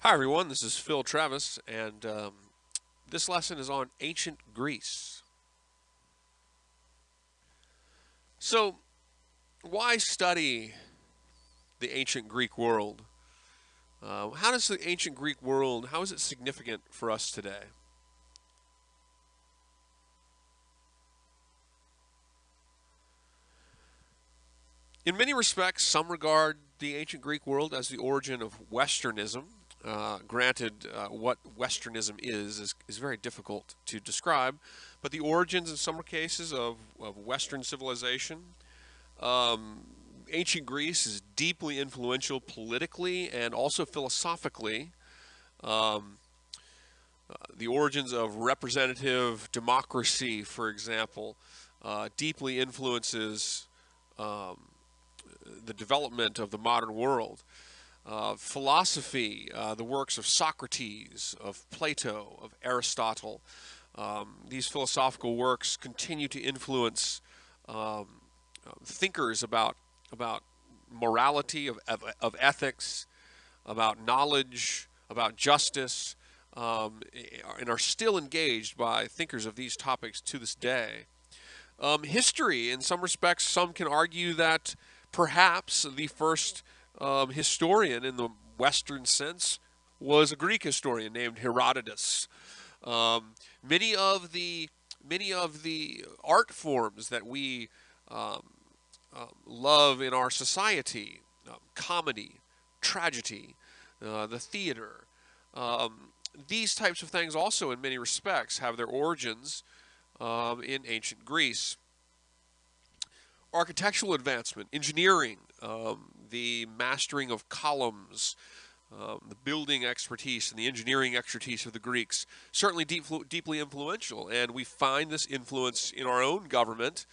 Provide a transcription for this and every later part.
Hi everyone, this is Phil Travis, and this lesson is on ancient Greece. So, why study the ancient Greek world? How does the ancient Greek world, how is it significant for us today? In many respects, some regard the ancient Greek world as the origin of Westernism. Granted, what Westernism is very difficult to describe, but the origins in some cases of Western civilization. Um, Ancient Greece is deeply influential politically and also philosophically. Um, the origins of representative democracy, for example, deeply influences um, the development of the modern world. Philosophy, the works of Socrates, of Plato, of Aristotle, these philosophical works continue to influence um, thinkers about morality, of ethics, about knowledge, about justice, and are still engaged by thinkers of these topics to this day. History, in some respects, some can argue that perhaps the first historian in the Western sense was a Greek historian named Herodotus. Um, many of the many of the art forms that we um, love in our society, comedy, tragedy, the theater. These types of things also, in many respects, have their origins in ancient Greece. Architectural advancement, engineering, the mastering of columns, the building expertise and the engineering expertise of the Greeks, certainly deeply influential. And we find this influence in our own government.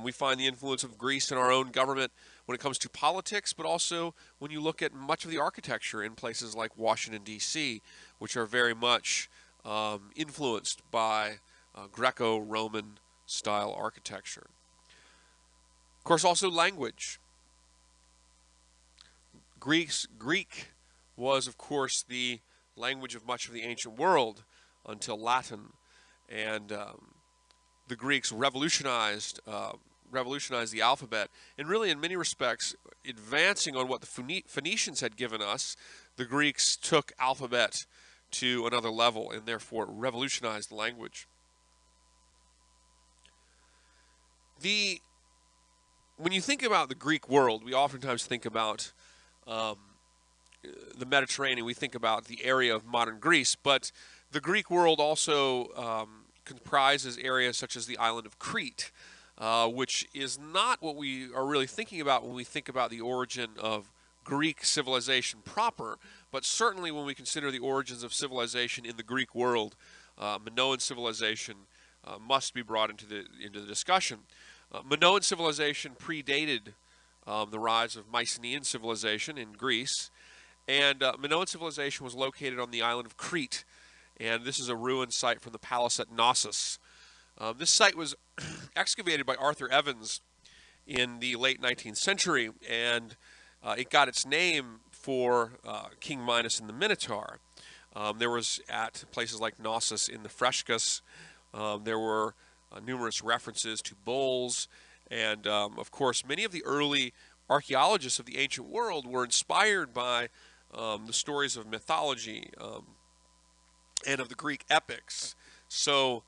We find the influence of Greece in our own government when it comes to politics, but also when you look at much of the architecture in places like Washington, D.C., which are very much influenced by Greco-Roman style architecture. Of course, also language. Greek was, of course, the language of much of the ancient world until Latin, and the Greeks revolutionized the alphabet, and really, in many respects, advancing on what the Phoenicians had given us. The Greeks took alphabet to another level, and therefore revolutionized the language. The When you think about the Greek world, we oftentimes think about um, the Mediterranean. We think about the area of modern Greece, but the Greek world also comprises areas such as the island of Crete, which is not what we are really thinking about when we think about the origin of Greek civilization proper, but certainly when we consider the origins of civilization in the Greek world, Minoan civilization must be brought into the discussion. Minoan civilization predated the rise of Mycenaean civilization in Greece, and Minoan civilization was located on the island of Crete, and this is a ruined site from the palace at Knossos. This site was excavated by Arthur Evans in the late 19th century, and it got its name for King Minos and the Minotaur. There was at places like Knossos in the frescoes, there were numerous references to bulls, and of course, many of the early archaeologists of the ancient world were inspired by the stories of mythology and of the Greek epics. So,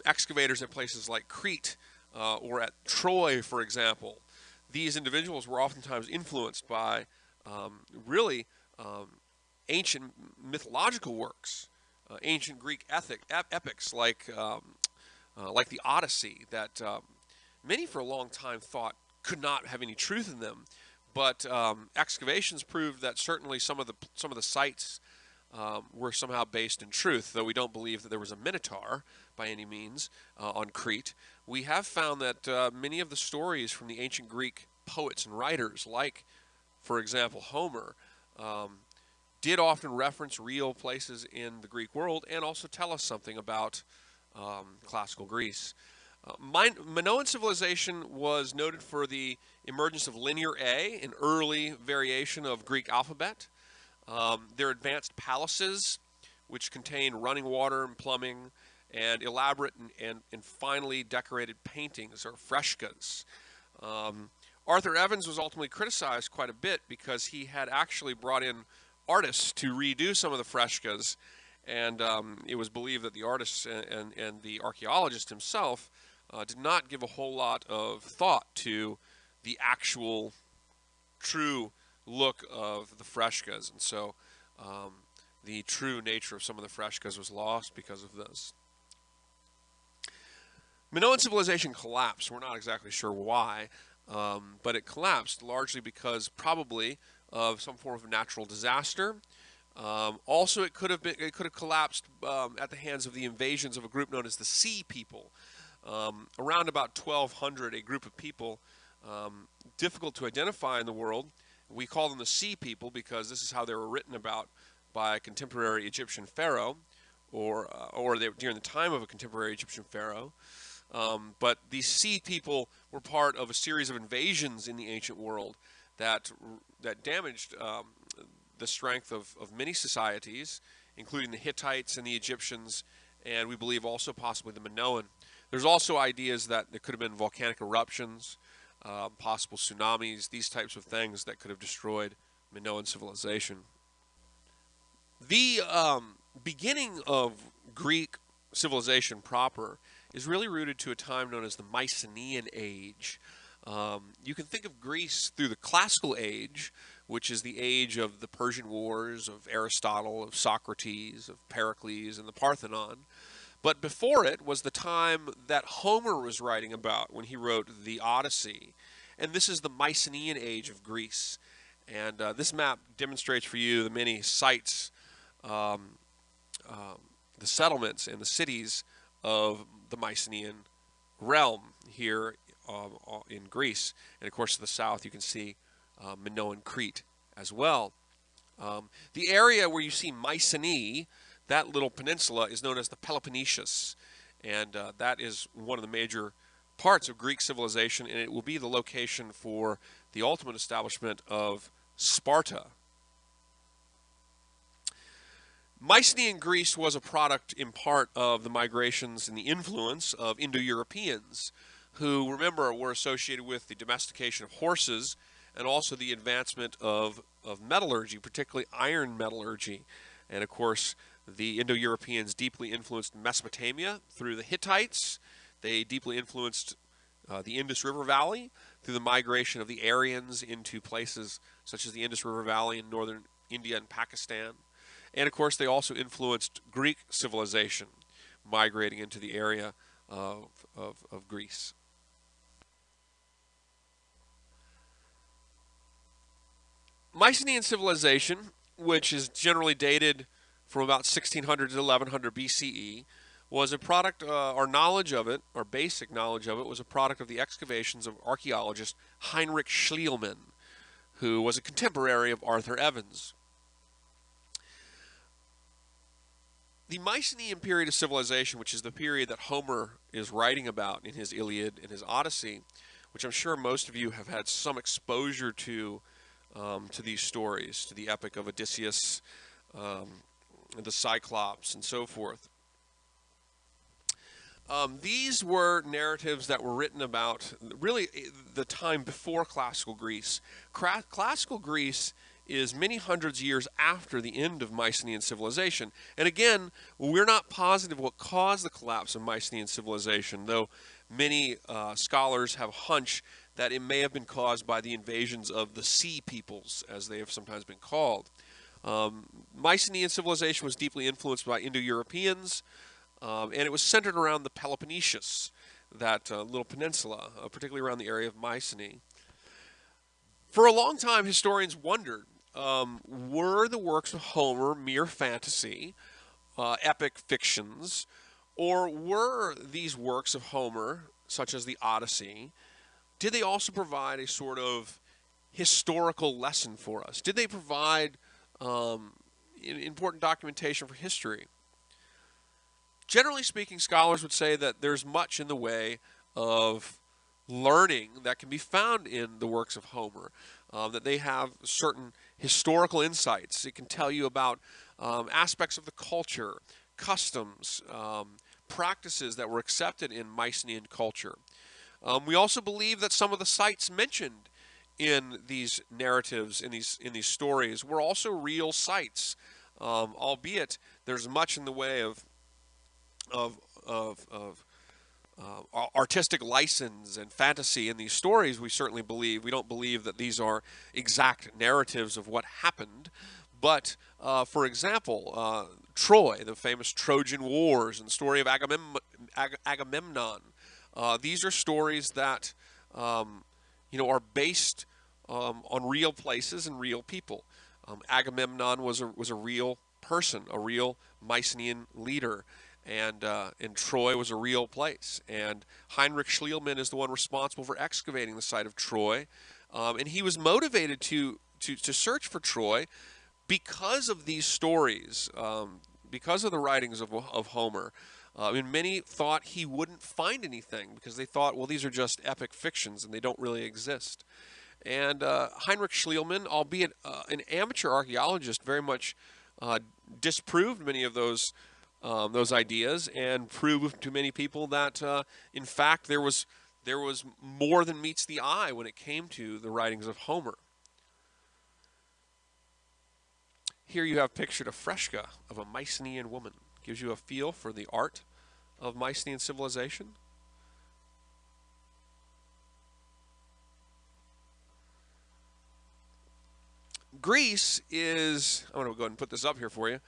excavators at places like Crete or at Troy, for example, these individuals were oftentimes influenced by really ancient mythological works, ancient Greek epics like the Odyssey that many for a long time thought could not have any truth in them, but excavations proved that certainly some of the sites were somehow based in truth. Though we don't believe that there was a Minotaur by any means on Crete, we have found that many of the stories from the ancient Greek poets and writers, like, for example, Homer, um, did often reference real places in the Greek world and also tell us something about classical Greece. Minoan civilization was noted for the emergence of Linear A, an early variation of Greek alphabet. Their advanced palaces, which contain running water and plumbing, and elaborate and finely decorated paintings or frescoes. Um, Arthur Evans was ultimately criticized quite a bit because he had actually brought in artists to redo some of the frescoes, and it was believed that the artist and the archaeologist himself did not give a whole lot of thought to the actual true look of the frescoes, and so the true nature of some of the frescoes was lost because of this. Minoan civilization collapsed. We're not exactly sure why, but it collapsed largely because probably of some form of natural disaster. Also, it could have collapsed at the hands of the invasions of a group known as the Sea People. Around about 1200, a group of people difficult to identify in the world. We call them the Sea People because this is how they were written about by a contemporary Egyptian pharaoh, or during the time of a contemporary Egyptian pharaoh. But these Sea People were part of a series of invasions in the ancient world that damaged the strength of many societies, including the Hittites and the Egyptians, and we believe also possibly the Minoan. There's also ideas that there could have been volcanic eruptions, possible tsunamis, these types of things that could have destroyed Minoan civilization. The beginning of Greek civilization proper is really rooted to a time known as the Mycenaean age. You can think of Greece through the classical age, which is the age of the Persian Wars, of Aristotle, of Socrates, of Pericles, and the Parthenon. But before it was the time that Homer was writing about when he wrote the Odyssey. And this is the Mycenaean age of Greece. And this map demonstrates for you the many sites, um, the settlements, and the cities of the Mycenaean realm here in Greece. And of course, to the south, you can see Minoan Crete as well. The area where you see Mycenae, that little peninsula, is known as the Peloponnesus, and that is one of the major parts of Greek civilization, and it will be the location for the ultimate establishment of Sparta. Mycenaean Greece was a product in part of the migrations and the influence of Indo-Europeans, who, remember, were associated with the domestication of horses and also the advancement of metallurgy, particularly iron metallurgy. And of course, the Indo-Europeans deeply influenced Mesopotamia through the Hittites. They deeply influenced the Indus River Valley through the migration of the Aryans into places such as the Indus River Valley in northern India and Pakistan. And of course, they also influenced Greek civilization, migrating into the area of Greece. Mycenaean civilization, which is generally dated from about 1600 to 1100 BCE, was a product, our knowledge of it, our basic knowledge of it, was a product of the excavations of archaeologist Heinrich Schliemann, who was a contemporary of Arthur Evans. The Mycenaean period of civilization, which is the period that Homer is writing about in his Iliad and his Odyssey, which I'm sure most of you have had some exposure to these stories, to the epic of Odysseus, the Cyclops, and so forth. These were narratives that were written about really the time before classical Greece. Classical Greece is many hundreds of years after the end of Mycenaean civilization. And again, we're not positive what caused the collapse of Mycenaean civilization, though many scholars have a hunch that it may have been caused by the invasions of the Sea Peoples, as they have sometimes been called. Mycenaean civilization was deeply influenced by Indo-Europeans, and it was centered around the Peloponnesus, that little peninsula, particularly around the area of Mycenae. For a long time, historians wondered, were the works of Homer mere fantasy, epic fictions, or were these works of Homer, such as the Odyssey, did they also provide a sort of historical lesson for us? Did they provide important documentation for history? Generally speaking, scholars would say that there's much in the way of learning that can be found in the works of Homer. that they have certain historical insights. It can tell you about aspects of the culture, customs, practices that were accepted in Mycenaean culture. We also believe that some of the sites mentioned in these narratives, in these stories, were also real sites, albeit there's much in the way of artistic license and fantasy in these stories. We certainly believe. We don't believe that these are exact narratives of what happened. But, for example, Troy, the famous Trojan Wars, and the story of Agamemnon. These are stories that are based on real places and real people. Agamemnon was a real person, a real Mycenaean leader, and Troy was a real place. And Heinrich Schliemann is the one responsible for excavating the site of Troy, and he was motivated to search for Troy because of these stories, because of the writings of Homer. And many thought he wouldn't find anything because they thought, well, these are just epic fictions and they don't really exist. And Heinrich Schliemann, albeit an amateur archaeologist, very much disproved many of those ideas and proved to many people that, in fact, there was more than meets the eye when it came to the writings of Homer. Here you have pictured a fresco of a Mycenaean woman. Gives you a feel for the art of Mycenaean civilization. Greece is, I'm going to go ahead and put this up here for you.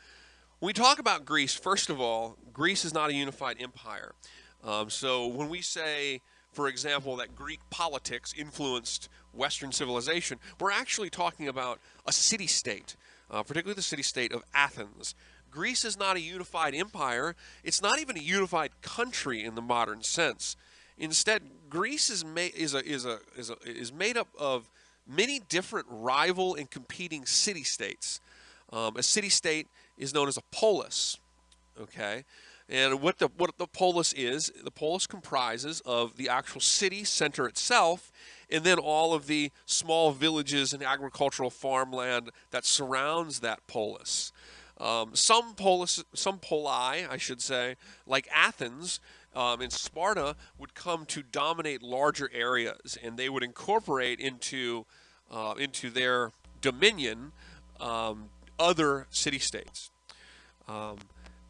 When we talk about Greece, first of all, Greece is not a unified empire. So when we say, for example, that Greek politics influenced Western civilization, we're actually talking about a city-state, particularly the city-state of Athens. Greece is not a unified empire. It's not even a unified country in the modern sense. Instead, Greece is made up of many different rival and competing city-states. A city-state is known as a polis. Okay, and what the polis is, the polis comprises of the actual city center itself, and then all of the small villages and agricultural farmland that surrounds that polis. Some poli, I should say, like Athens and Sparta, would come to dominate larger areas, and they would incorporate into their dominion other city-states.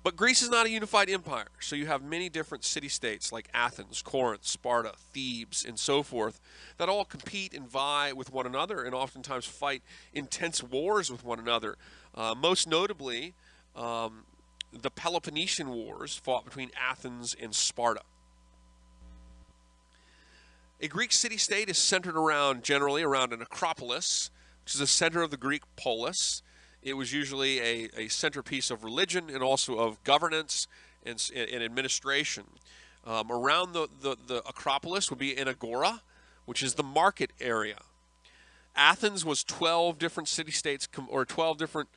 But Greece is not a unified empire, so you have many different city-states like Athens, Corinth, Sparta, Thebes, and so forth that all compete and vie with one another and oftentimes fight intense wars with one another. Most notably, the Peloponnesian Wars fought between Athens and Sparta. A Greek city-state is centered generally around an acropolis, which is the center of the Greek polis. It was usually a centerpiece of religion and also of governance and administration. Around the Acropolis would be an agora, which is the market area. Athens was 12 different city-states, or 12 different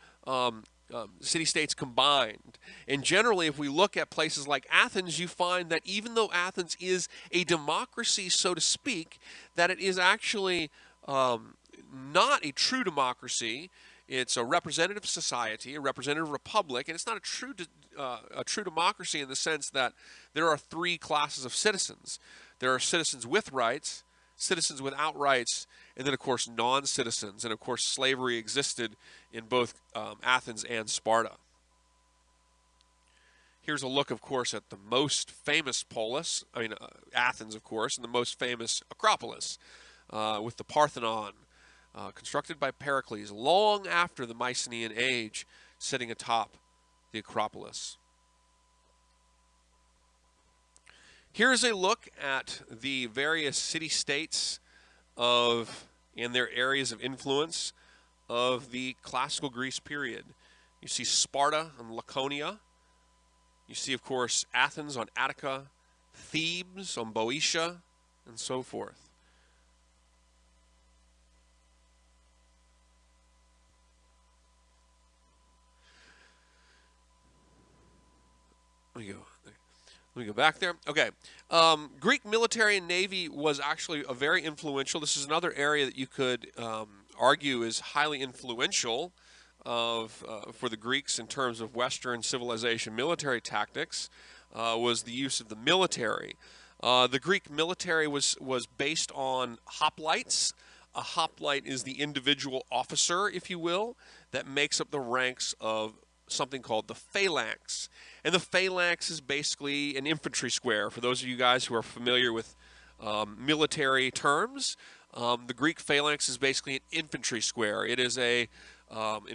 city-states combined. And generally, if we look at places like Athens, you find that even though Athens is a democracy, so to speak, that it is actually not a true democracy. It's a representative society, a representative republic, and it's not a true democracy in the sense that there are three classes of citizens. There are citizens with rights, citizens without rights, and then, of course, non-citizens. And, of course, slavery existed in both Athens and Sparta. Here's a look, of course, at the most famous polis, Athens, of course, and the most famous Acropolis with the Parthenon. Constructed by Pericles long after the Mycenaean age, sitting atop the Acropolis. Here's a look at the various city-states and their areas of influence of the classical Greece period. You see Sparta on Laconia. You see, of course, Athens on Attica, Thebes on Boeotia, and so forth. Let me go back there. Okay. Greek military and navy was actually a very influential. This is another area that you could argue is highly influential for the Greeks in terms of Western civilization military tactics was the use of the military. The Greek military was based on hoplites. A hoplite is the individual officer, if you will, that makes up the ranks of something called the phalanx. And the phalanx is basically an infantry square. For those of you guys who are familiar with military terms, the Greek phalanx is basically an infantry square. It is an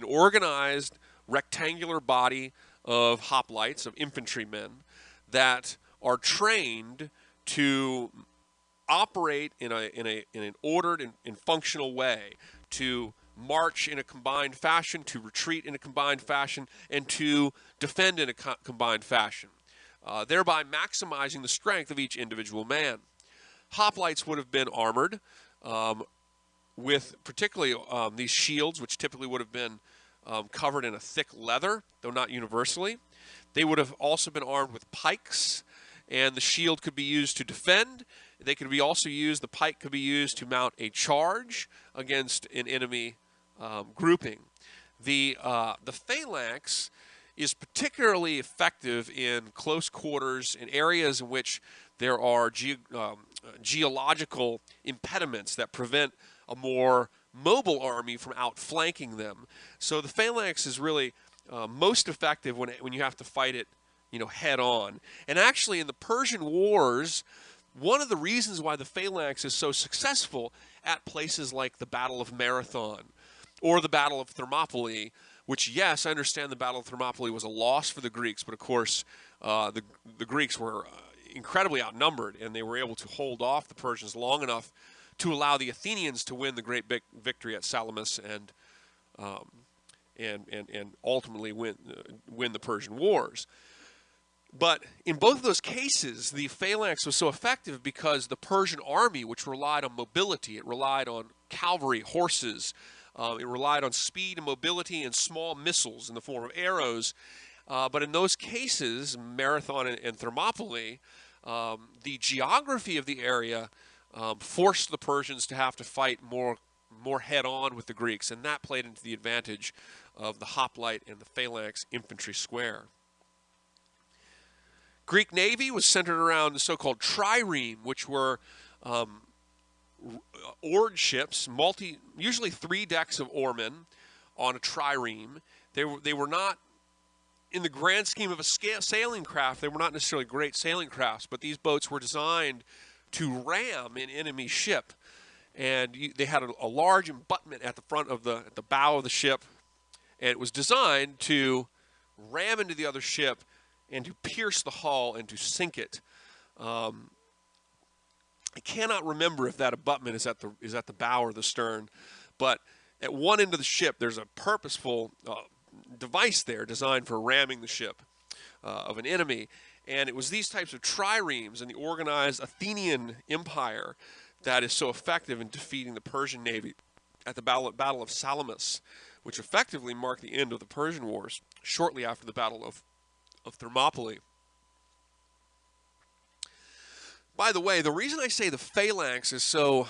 organized rectangular body of hoplites, of infantrymen, that are trained to operate in an ordered and functional way, to march in a combined fashion, to retreat in a combined fashion, and to defend in a combined fashion, thereby maximizing the strength of each individual man. Hoplites would have been armored with particularly these shields, which typically would have been covered in a thick leather, though not universally. They would have also been armed with pikes, and the shield could be used to defend. They could be also used, the pike could be used to mount a charge against an enemy grouping. The phalanx is particularly effective in close quarters, in areas in which there are geological impediments that prevent a more mobile army from outflanking them. So the phalanx is really most effective when you have to fight it, head on. And actually, in the Persian Wars, one of the reasons why the phalanx is so successful at places like the Battle of Marathon or the Battle of Thermopylae, which, yes, I understand the Battle of Thermopylae was a loss for the Greeks, but of course the Greeks were incredibly outnumbered, and they were able to hold off the Persians long enough to allow the Athenians to win the great victory at Salamis and ultimately win the Persian Wars. But in both of those cases, the phalanx was so effective because the Persian army, which relied on mobility, it relied on cavalry, horses, it relied on speed and mobility and small missiles in the form of arrows. But in those cases, Marathon and Thermopylae, the geography of the area forced the Persians to have to fight more head-on with the Greeks, and that played into the advantage of the hoplite and the phalanx infantry square. Greek navy was centered around the so-called trireme, which were oared ships, usually 3 decks of oarmen on a trireme. They were not, in the grand scheme of a sailing craft, they were not necessarily great sailing crafts, but these boats were designed to ram an enemy ship. And they had a large abutment at the front of the bow of the ship, and it was designed to ram into the other ship and to pierce the hull and to sink it. I cannot remember if that abutment is at the bow or the stern, but at one end of the ship there's a purposeful device there designed for ramming the ship of an enemy. And it was these types of triremes in the organized Athenian empire that is so effective in defeating the Persian navy at the Battle of Salamis, which effectively marked the end of the Persian Wars shortly after the Battle of Thermopylae. By the way, the reason I say the phalanx is so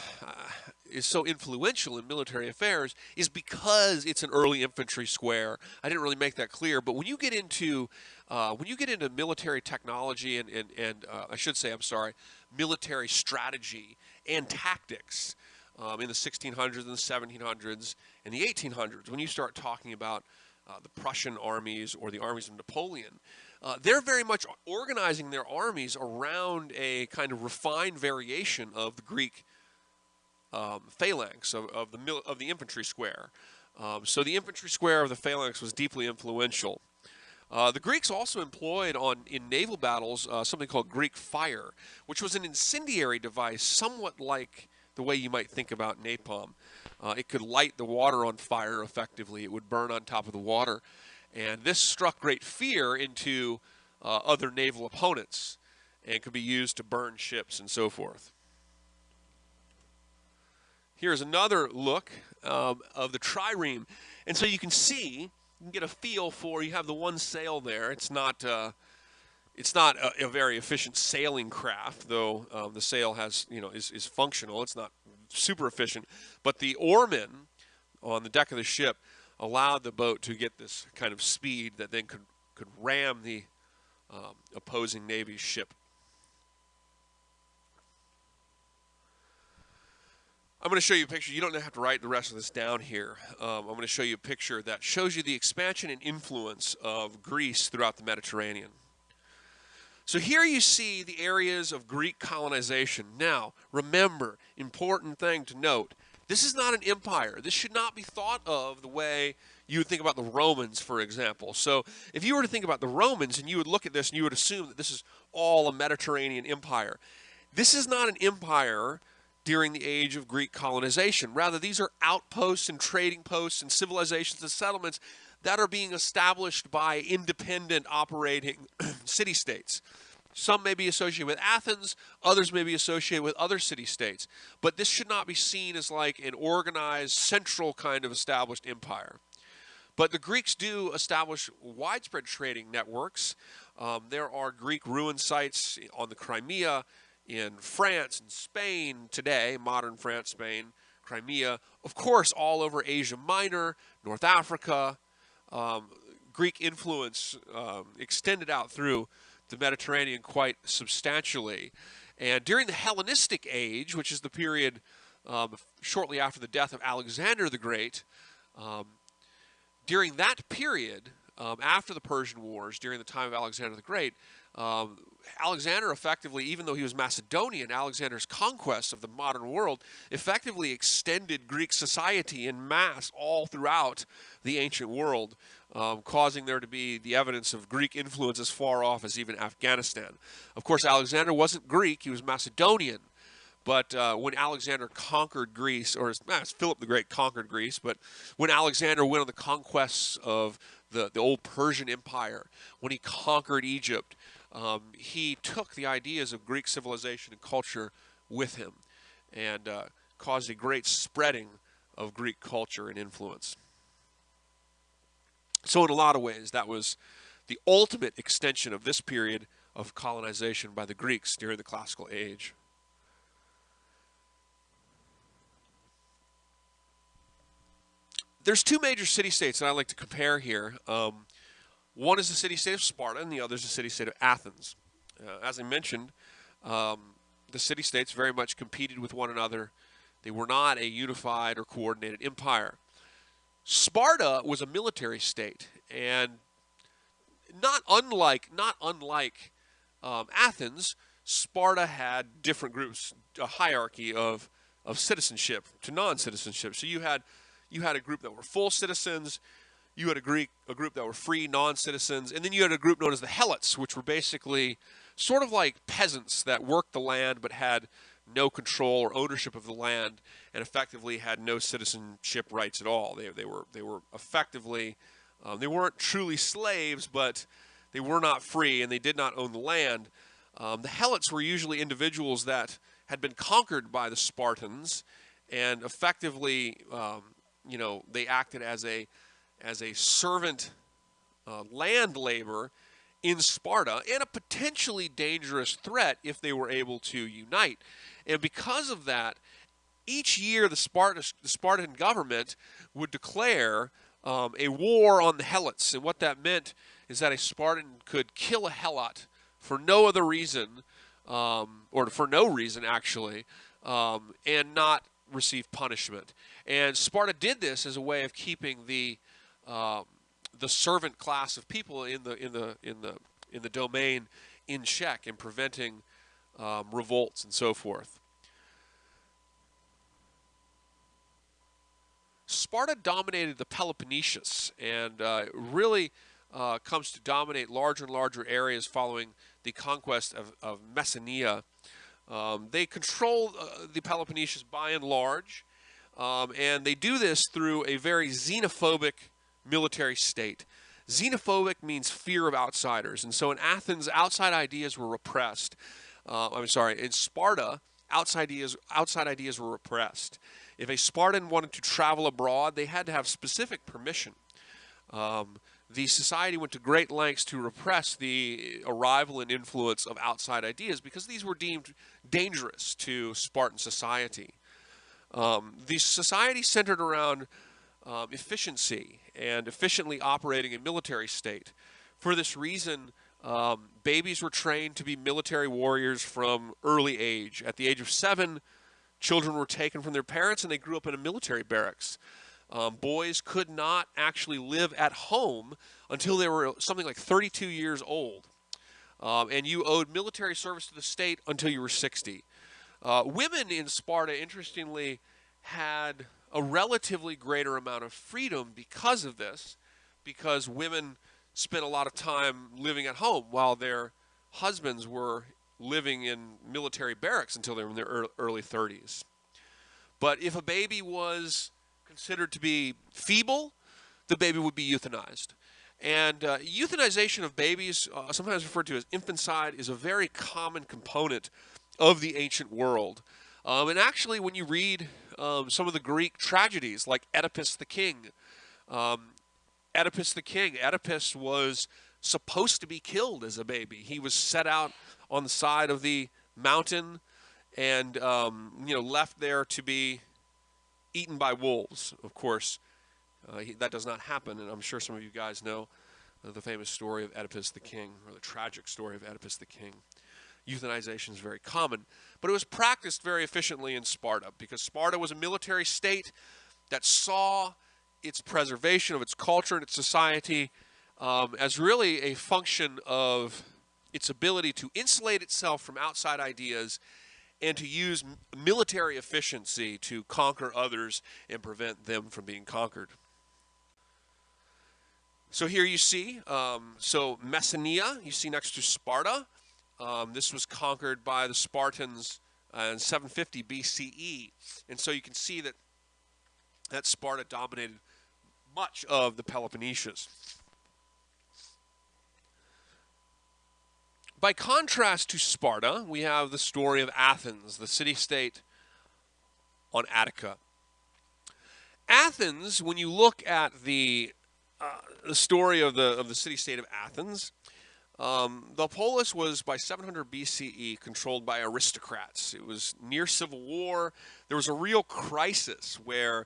influential in military affairs is because it's an early infantry square. I didn't really make that clear, but when you get into military technology and I should say, military strategy and tactics in the 1600s and the 1700s and the 1800s, when you start talking about the Prussian armies or the armies of Napoleon, they're very much organizing their armies around a kind of refined variation of the Greek phalanx, of the infantry square. So the infantry square of the phalanx was deeply influential. The Greeks also employed in naval battles something called Greek fire, which was an incendiary device somewhat like the way you might think about napalm. It could light the water on fire effectively. It would burn on top of the water. And this struck great fear into other naval opponents and could be used to burn ships and so forth. Here's another look of the trireme. And so you can see, you can get a feel for, you have the one sail there. It's not a very efficient sailing craft, though the sail has, is functional. It's not super efficient. But the oarmen on the deck of the ship allowed the boat to get this kind of speed that then could ram the opposing navy's ship. I'm going to show you a picture. You don't have to write the rest of this down here. I'm going to show you a picture that shows you the expansion and influence of Greece throughout the Mediterranean. So here you see the areas of Greek colonization. Now, remember, important thing to note, this is not an empire. This should not be thought of the way you would think about the Romans, for example. So if you were to think about the Romans and you would look at this and you would assume that this is all a Mediterranean empire. This is not an empire during the age of Greek colonization. Rather, these are outposts and trading posts and civilizations and settlements that are being established by independent operating city-states. Some may be associated with Athens, others may be associated with other city-states. But this should not be seen as like an organized, central kind of established empire. But the Greeks do establish widespread trading networks. There are Greek ruin sites on the Crimea, in France and Spain today, modern France, Spain, Crimea, of course, all over Asia Minor, North Africa. Greek influence extended out through the Mediterranean quite substantially. And during the Hellenistic age, which is the period shortly after the death of Alexander the Great, during that period, after the Persian Wars, during the time of Alexander the Great, Alexander effectively, even though he was Macedonian, Alexander's conquest of the modern world effectively extended Greek society in mass all throughout the ancient world, causing there to be the evidence of Greek influence as far off as even Afghanistan. Of course, Alexander wasn't Greek, he was Macedonian. But when Alexander conquered Greece, or Philip the Great conquered Greece, but when Alexander went on the conquests of the old Persian Empire, when he conquered Egypt, he took the ideas of Greek civilization and culture with him and caused a great spreading of Greek culture and influence. So in a lot of ways, that was the ultimate extension of this period of colonization by the Greeks during the classical age. There's two major city-states that I like to compare here. One is the city-state of Sparta, and the other is the city-state of Athens. As I mentioned, the city-states very much competed with one another. They were not a unified or coordinated empire. Sparta was a military state, and not unlike Athens, Sparta had different groups, a hierarchy of citizenship to non-citizenship. So you had a group that were full citizens, you had a group that were free non-citizens, and then you had a group known as the Helots, which were basically sort of like peasants that worked the land but had no control or ownership of the land and effectively had no citizenship rights at all. They were effectively, they weren't truly slaves, but they were not free and they did not own the land. The Helots were usually individuals that had been conquered by the Spartans and effectively they acted as a servant land labor in Sparta and a potentially dangerous threat if they were able to unite. And because of that, each year the Spartan government would declare a war on the Helots. And what that meant is that a Spartan could kill a Helot for no other reason, or for no reason actually, and not receive punishment. And Sparta did this as a way of keeping the servant class of people in the domain in check and preventing revolts and so forth. Sparta dominated the Peloponnesus and really comes to dominate larger and larger areas following the conquest of Mycenaean. They control the Peloponnesus by and large, and they do this through a very xenophobic military state. Xenophobic means fear of outsiders, and so in Athens, outside ideas were repressed. In Sparta, outside ideas were repressed. If a Spartan wanted to travel abroad, they had to have specific permission. The society went to great lengths to repress the arrival and influence of outside ideas because these were deemed dangerous to Spartan society. The society centered around efficiency and efficiently operating a military state. For this reason, babies were trained to be military warriors from early age. At the age of 7, children were taken from their parents and they grew up in a military barracks. Boys could not actually live at home until they were something like 32 years old. And you owed military service to the state until you were 60. Women in Sparta, interestingly, had a relatively greater amount of freedom because of this, because women spent a lot of time living at home while their husbands were living in military barracks until they were in their early 30s. But if a baby was considered to be feeble, the baby would be euthanized. And euthanization of babies, sometimes referred to as infanticide, is a very common component of the ancient world. And actually, when you read some of the Greek tragedies, like Oedipus the King, Oedipus was supposed to be killed as a baby. He was set out on the side of the mountain and left there to be eaten by wolves. Of course, that does not happen, and I'm sure some of you guys know the famous story of Oedipus the King, or the tragic story of Oedipus the King. Euthanization is very common, but it was practiced very efficiently in Sparta because Sparta was a military state that saw its preservation of its culture and its society as really a function of its ability to insulate itself from outside ideas and to use military efficiency to conquer others and prevent them from being conquered. So here you see, Mycenaean, you see next to Sparta. This was conquered by the Spartans in 750 BCE. And so you can see that Sparta dominated much of the Peloponnesus. By contrast to Sparta, we have the story of Athens, the city-state on Attica. Athens, when you look at the story of the city-state of Athens, the polis was by 700 BCE controlled by aristocrats. It was near civil war. There was a real crisis where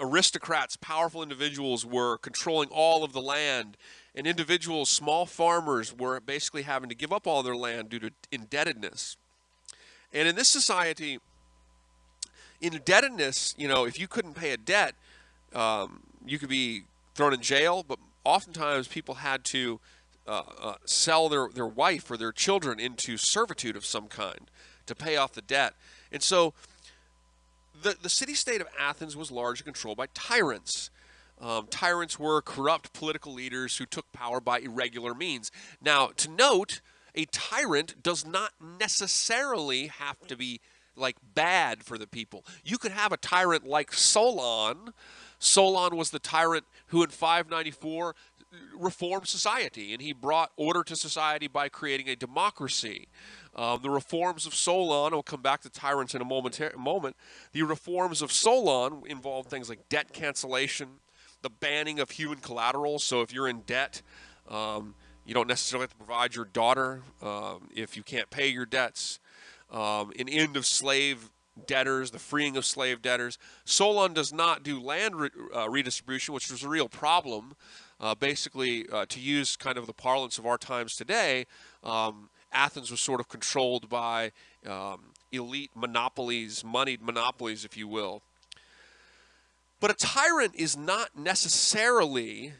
aristocrats, powerful individuals, were controlling all of the land, and individuals, small farmers, were basically having to give up all their land due to indebtedness. And in this society, indebtedness, if you couldn't pay a debt, you could be thrown in jail, but oftentimes people had to sell their wife or their children into servitude of some kind to pay off the debt. And so the city-state of Athens was largely controlled by tyrants. Tyrants were corrupt political leaders who took power by irregular means. Now, to note, a tyrant does not necessarily have to be bad for the people. You could have a tyrant like Solon. Solon was the tyrant who in 594 reformed society, and he brought order to society by creating a democracy. The reforms of Solon, we'll come back to tyrants in a moment. The reforms of Solon involved things like debt cancellation, the banning of human collateral. So if you're in debt, you don't necessarily have to provide your daughter if you can't pay your debts. An end of slave debtors, the freeing of slave debtors. Solon does not do land redistribution, which was a real problem. Basically, to use kind of the parlance of our times today, Athens was sort of controlled by elite monopolies, moneyed monopolies, if you will. But a tyrant is not necessarily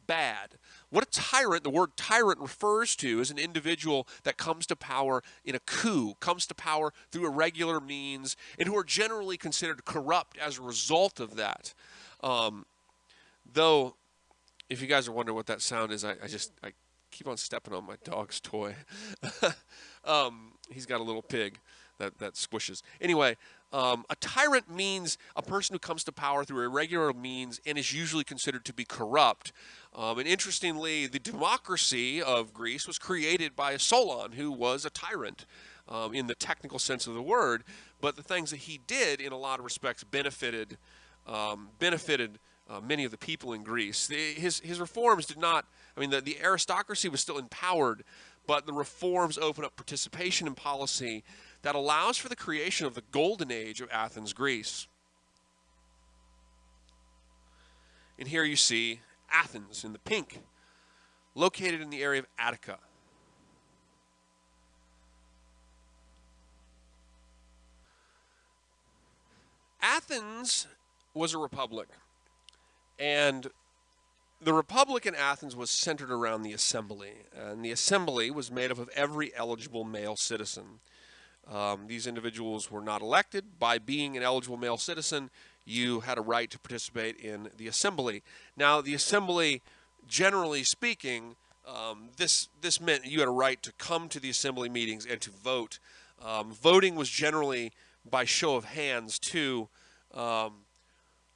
bad. What a tyrant, the word tyrant refers to, is an individual that comes to power in a coup, comes to power through irregular means, and who are generally considered corrupt as a result of that. Though, if you guys are wondering what that sound is, I keep on stepping on my dog's toy. He's got a little pig that squishes. Anyway, a tyrant means a person who comes to power through irregular means and is usually considered to be corrupt. And interestingly, the democracy of Greece was created by a Solon, who was a tyrant in the technical sense of the word. But the things that he did, in a lot of respects, benefited many of the people in Greece. His reforms did not. The aristocracy was still empowered, but the reforms open up participation in policy that allows for the creation of the golden age of Athens, Greece. And here you see Athens in the pink, located in the area of Attica. Athens was a republic, and the republic in Athens was centered around the assembly, and the assembly was made up of every eligible male citizen. These individuals were not elected. By being an eligible male citizen, you had a right to participate in the assembly. Now, the assembly, generally speaking, this meant you had a right to come to the assembly meetings and to vote. Voting was generally by show of hands too.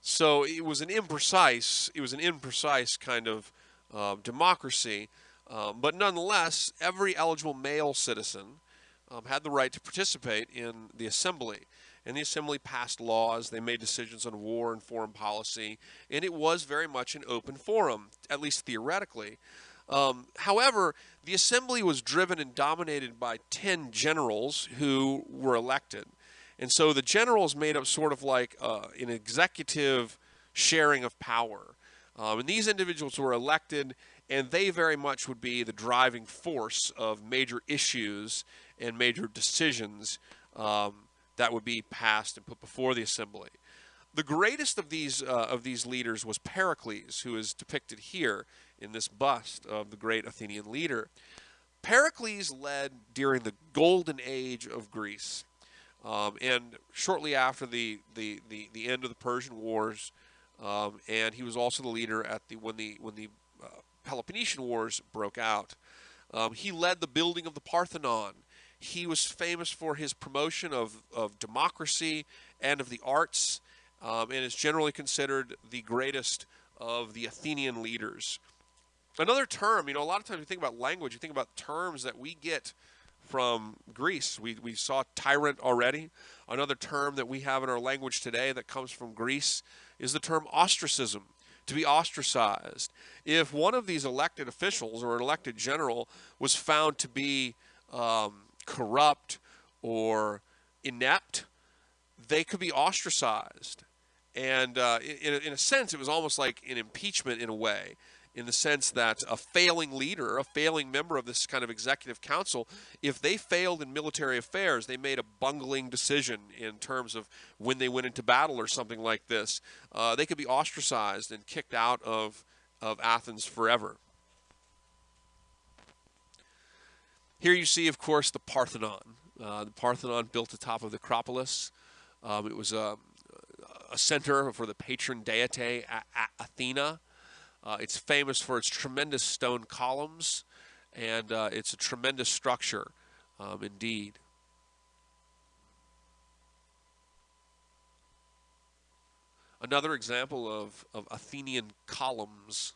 So it was an imprecise kind of democracy, but nonetheless, every eligible male citizen had the right to participate in the assembly. And the assembly passed laws, they made decisions on war and foreign policy, and it was very much an open forum, at least theoretically. However, the assembly was driven and dominated by 10 generals who were elected. And so the generals made up sort of like an executive sharing of power. And these individuals were elected, and they very much would be the driving force of major issues and major decisions that would be passed and put before the assembly. The greatest of these leaders was Pericles, who is depicted here in this bust of the great Athenian leader. Pericles led during the golden age of Greece. And shortly after the end of the Persian Wars, and he was also the leader at when the Peloponnesian Wars broke out. He led the building of the Parthenon. He was famous for his promotion of democracy and of the arts, and is generally considered the greatest of the Athenian leaders. Another term, a lot of times we think about language, you think about terms that we get from Greece. We saw tyrant already. Another term that we have in our language today that comes from Greece is the term ostracism, to be ostracized. If one of these elected officials or an elected general was found to be corrupt or inept, they could be ostracized. And in a sense, it was almost like an impeachment in a way, in the sense that a failing leader, a failing member of this kind of executive council, if they failed in military affairs, they made a bungling decision in terms of when they went into battle or something like this, they could be ostracized and kicked out of Athens forever. Here you see, of course, the Parthenon. The Parthenon built atop of the Acropolis. It was a center for the patron deity Athena. It's famous for its tremendous stone columns, and it's a tremendous structure indeed. Another example of Athenian columns.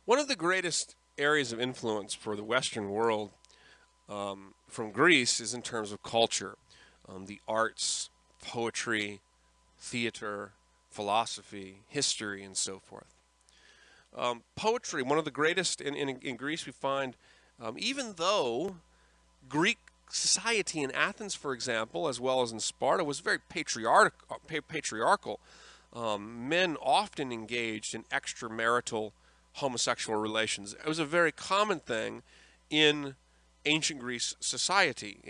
One of the greatest areas of influence for the Western world from Greece is in terms of culture. The arts, poetry, theater, philosophy, history, and so forth. Poetry, one of the greatest in Greece we find, even though Greek society in Athens, for example, as well as in Sparta, was very patriarchal. Men often engaged in extramarital homosexual relations. It was a very common thing in ancient Greek society.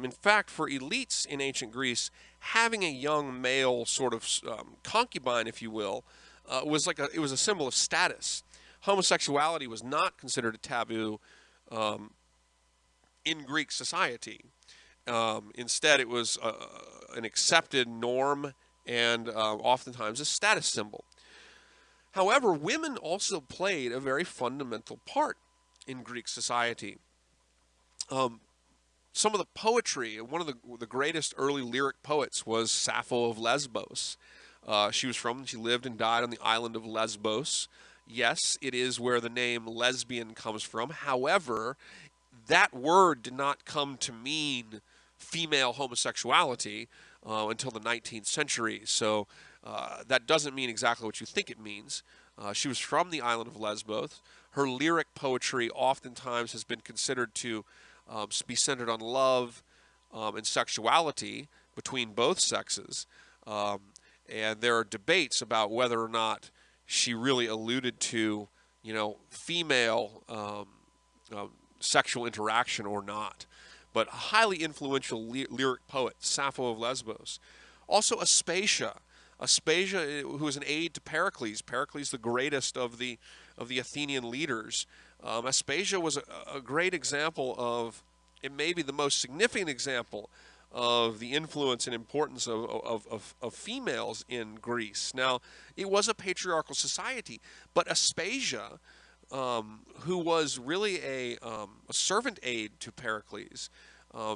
In fact, for elites in ancient Greece, having a young male sort of concubine, if you will, was a symbol of status. Homosexuality was not considered a taboo in Greek society. Instead, it was an accepted norm and oftentimes a status symbol. However, women also played a very fundamental part in Greek society. Some of the poetry, one of the greatest early lyric poets was Sappho of Lesbos. She lived and died on the island of Lesbos. Yes, it is where the name lesbian comes from. However, that word did not come to mean female homosexuality until the 19th century. So that doesn't mean exactly what you think it means. She was from the island of Lesbos. Her lyric poetry oftentimes has been considered to be centered on love, and sexuality between both sexes. Um, and there are debates about whether or not she really alluded to, female sexual interaction or not. But a highly influential lyric poet, Sappho of Lesbos. Also Aspasia. Aspasia, who was an aide to Pericles. Pericles, the greatest of the Athenian leaders. Aspasia was a great example of, it may be the most significant example of the influence and importance of females in Greece. Now, it was a patriarchal society, but Aspasia, who was really a servant aide to Pericles,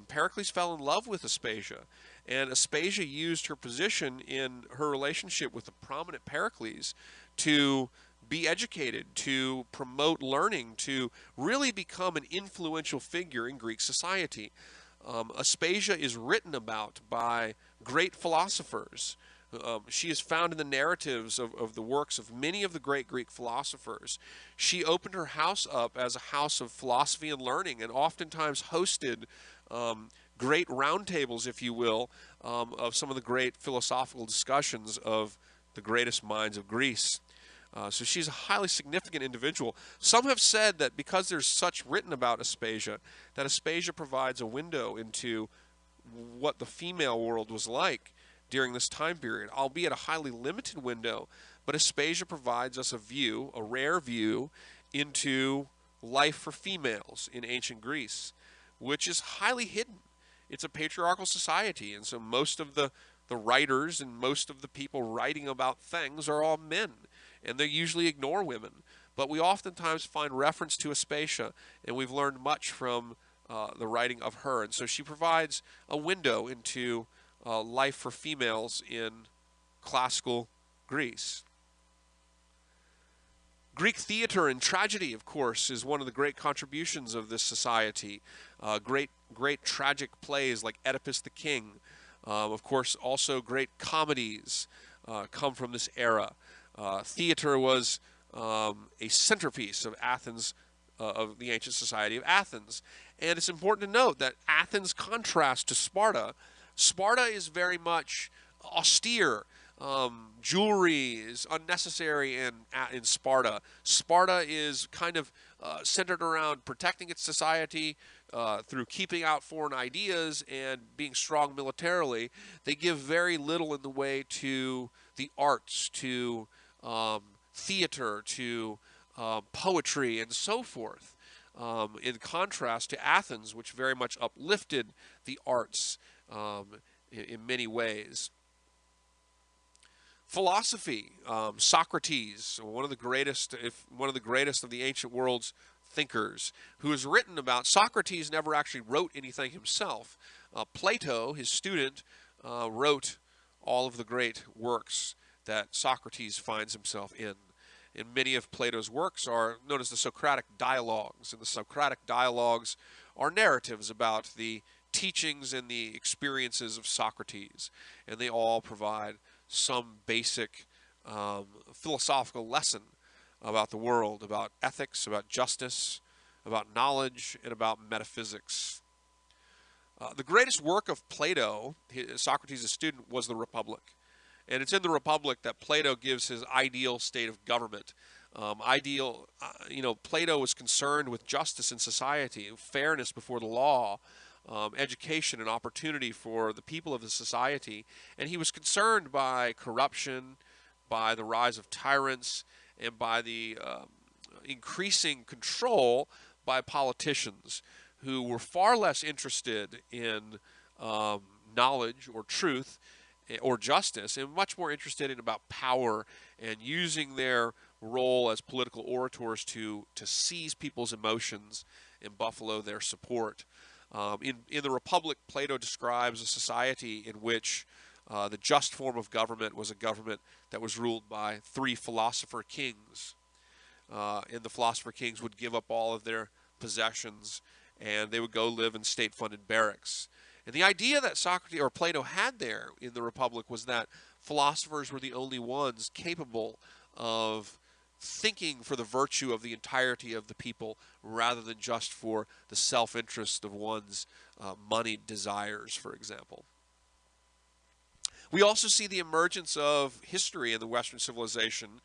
Pericles fell in love with Aspasia, and Aspasia used her position in her relationship with the prominent Pericles to be educated, to promote learning, to really become an influential figure in Greek society. Aspasia is written about by great philosophers. She is found in the narratives of the works of many of the great Greek philosophers. She opened her house up as a house of philosophy and learning, and oftentimes hosted great roundtables, if you will, of some of the great philosophical discussions of the greatest minds of Greece. So she's a highly significant individual. Some have said that because there's such written about Aspasia, that Aspasia provides a window into what the female world was like during this time period, albeit a highly limited window. But Aspasia provides us a view, a rare view, into life for females in ancient Greece, which is highly hidden. It's a patriarchal society, and so most of the writers and most of the people writing about things are all men, and they usually ignore women. But we oftentimes find reference to Aspasia, and we've learned much from the writing of her. And so she provides a window into life for females in classical Greece. Greek theater and tragedy, of course, is one of the great contributions of this society. Great tragic plays like Oedipus the King. Of course, also great comedies come from this era. Theater was a centerpiece of Athens, of the ancient society of Athens. And it's important to note that Athens contrasts to Sparta. Sparta is very much austere. Jewelry is unnecessary in Sparta. Sparta is kind of centered around protecting its society through keeping out foreign ideas and being strong militarily. They give very little in the way to the arts, to theater, to poetry, and so forth. In contrast to Athens, which very much uplifted the arts in many ways. Philosophy, Socrates, one of the greatest of the ancient world's thinkers, who has written about. Socrates never actually wrote anything himself. Plato, his student, wrote all of the great works that Socrates finds himself in. And many of Plato's works are known as the Socratic dialogues, and the Socratic dialogues are narratives about the teachings and the experiences of Socrates, and they all provide some basic philosophical lesson about the world, about ethics, about justice, about knowledge, and about metaphysics. The greatest work of Plato, Socrates' student, was the Republic. And it's in the Republic that Plato gives his ideal state of government. Plato was concerned with justice in society, fairness before the law, education and opportunity for the people of the society. And he was concerned by corruption, by the rise of tyrants, and by the increasing control by politicians who were far less interested in knowledge or truth or justice, and much more interested in about power and using their role as political orators to seize people's emotions and buffalo their support. In the Republic, Plato describes a society in which the just form of government was a government that was ruled by 3 philosopher kings. And the philosopher kings would give up all of their possessions, and they would go live in state-funded barracks. And the idea that Socrates or Plato had there in the Republic was that philosophers were the only ones capable of thinking for the virtue of the entirety of the people rather than just for the self-interest of one's moneyed desires, for example. We also see the emergence of history in the Western civilization.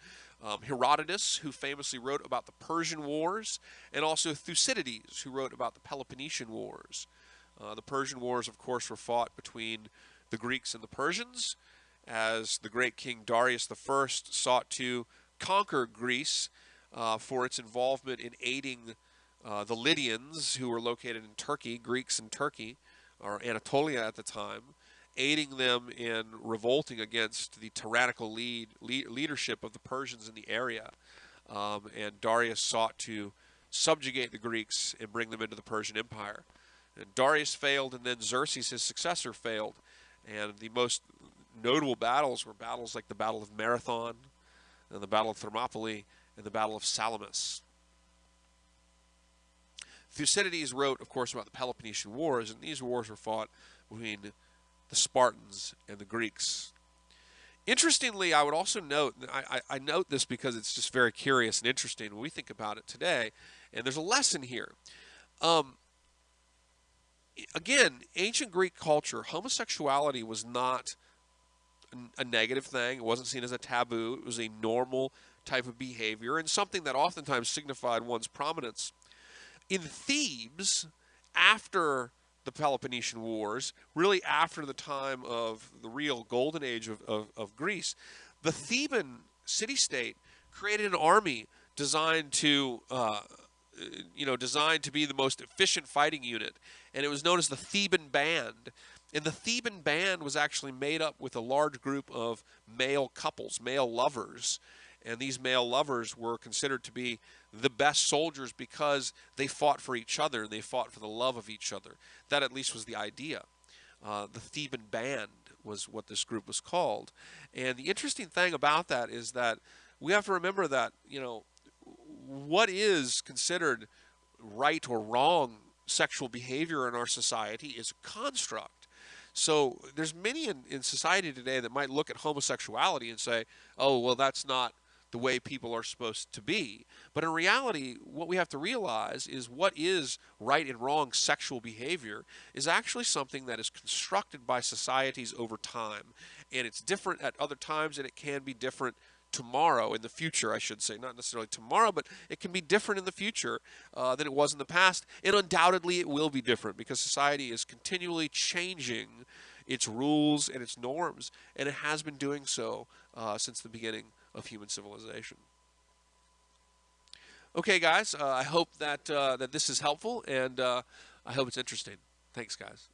Herodotus, who famously wrote about the Persian Wars, and also Thucydides, who wrote about the Peloponnesian Wars. The Persian Wars, of course, were fought between the Greeks and the Persians, as the great king Darius I sought to conquer Greece for its involvement in aiding the Lydians, who were located in Turkey, Greeks in Turkey, or Anatolia at the time, aiding them in revolting against the tyrannical leadership of the Persians in the area. And Darius sought to subjugate the Greeks and bring them into the Persian Empire. And Darius failed, and then Xerxes, his successor, failed. And the most notable battles were battles like the Battle of Marathon, and the Battle of Thermopylae, and the Battle of Salamis. Thucydides wrote, of course, about the Peloponnesian Wars, and these wars were fought between the Spartans and the Greeks. Interestingly, I would also note, I note this because it's just very curious and interesting when we think about it today, and there's a lesson here. Again, ancient Greek culture, homosexuality was not a negative thing. It wasn't seen as a taboo. It was a normal type of behavior and something that oftentimes signified one's prominence. In Thebes, after the Peloponnesian Wars, really after the time of the real golden age of Greece, the Theban city-state created an army designed to be the most efficient fighting unit, and it was known as the Theban Band. And the Theban Band was actually made up with a large group of male couples, male lovers, and these male lovers were considered to be the best soldiers because they fought for each other and they fought for the love of each other. That at least was the idea. The Theban Band was what this group was called. And the interesting thing about that is that we have to remember that, what is considered right or wrong sexual behavior in our society is a construct. So there's many in society today that might look at homosexuality and say, oh, well, that's not the way people are supposed to be. But in reality, what we have to realize is what is right and wrong sexual behavior is actually something that is constructed by societies over time. And it's different at other times, and it can be different tomorrow, in the future, I should say. Not necessarily tomorrow, but it can be different in the future than it was in the past. And undoubtedly it will be different because society is continually changing its rules and its norms, and it has been doing so since the beginning of human civilization. Okay, guys, I hope that this is helpful, and I hope it's interesting. Thanks, guys.